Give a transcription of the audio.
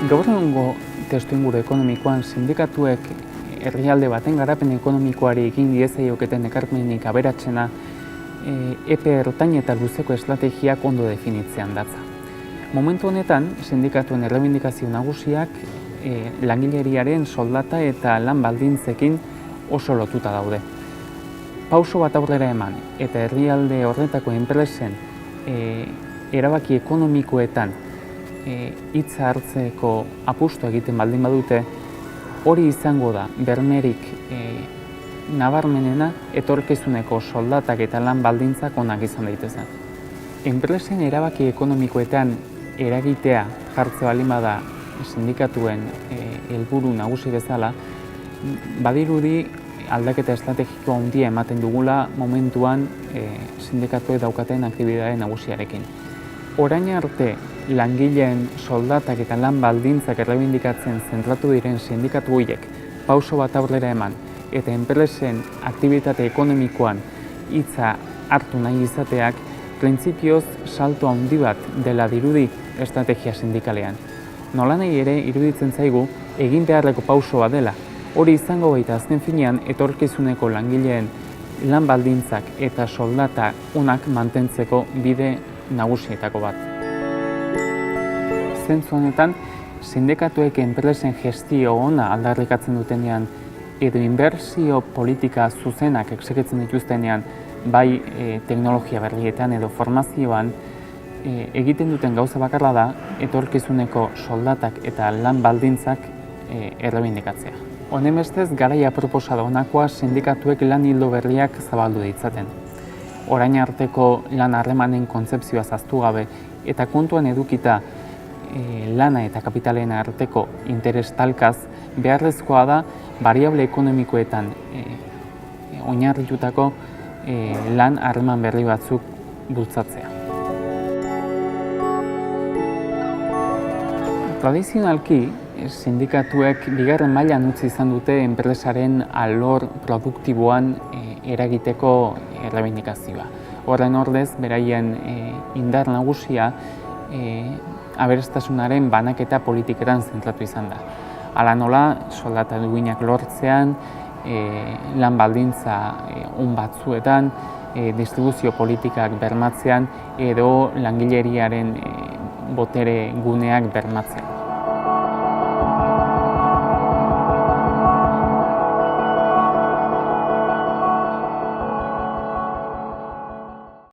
Gaur egungo testuinguru ekonomikoan sindikatuek herrialde baten garapen ekonomikoari egin diezaioketen ekarpenik aberatsena epe ertain eta luzeko estrategiak ondo definitzean datza. Momentu honetan, sindikatuen errebindikazio nagusiak langileriaren soldata eta lan baldintzekin oso lotuta daude. Pauso bat aurrera eman eta herrialde horretako enpresen erabaki ekonomikoetan hitza hartzeko apustu egiten baldin badute, hori izango da bermerik nabarmenena etorkizuneko soldatak eta lan baldintzak onak izan daitezen. Enpresen erabaki ekonomikoetan eragitea jartze baldin bada sindikatuen helburu nagusi bezala, badirudi aldaketa estrategiko handia ematen dugula momentuan sindikatuek daukaten aktibitate nagusiarekin. Orain arte langileen soldatak eta lan baldintzak errebindikatzen zentratu diren sindikatu horiek pauso bat aurrera eman eta enpresen aktibitate ekonomikoan hitza hartu nahi izateak printzipioz salto handi bat dela dirudi estrategia sindikalean. Nolanahi ere iruditzen zaigu egin beharreko pauso bat dela. Hori izango baita azken finean etorkizuneko langileen lan baldintzak eta soldata onak mantentzeko bide nagusietako bat. Zentzu honetan, sindikatuek enpresen gestio ona aldarrikatzen dutenean edo inbertsio politika zuzenak exekitzen dituztenean bai teknologia berrietan edo formazioan egiten duten gauza bakarra da etorkizuneko soldatak eta lan baldintzak errebindikatzea. Honenbestez, garaia aproposa da honakoa sindikatuek lan ildo berriak zabaldu ditzaten. Orain arteko lan harremanen kontzepzioa zaztu gabe eta kontuan edukita lana eta kapitalen arteko interes talkaz, beharrezkoa da variable ekonomikoetan oinarritutako lan harreman berri batzuk bultzatzea. Tradizionalki, sindikatuek bigarren mailan utzi izan dute enpresaren alor produktiboan eragiteko errebindikazioa. Horren ordez, beraien indar nagusia aberastasunaren banaketa politiketan zentratu izan da. Hala nola, soldata duinak lortzean, lan baldintza on batzuetan, distribuzio politikak bermatzean edo langileriaren botere guneak bermatzean.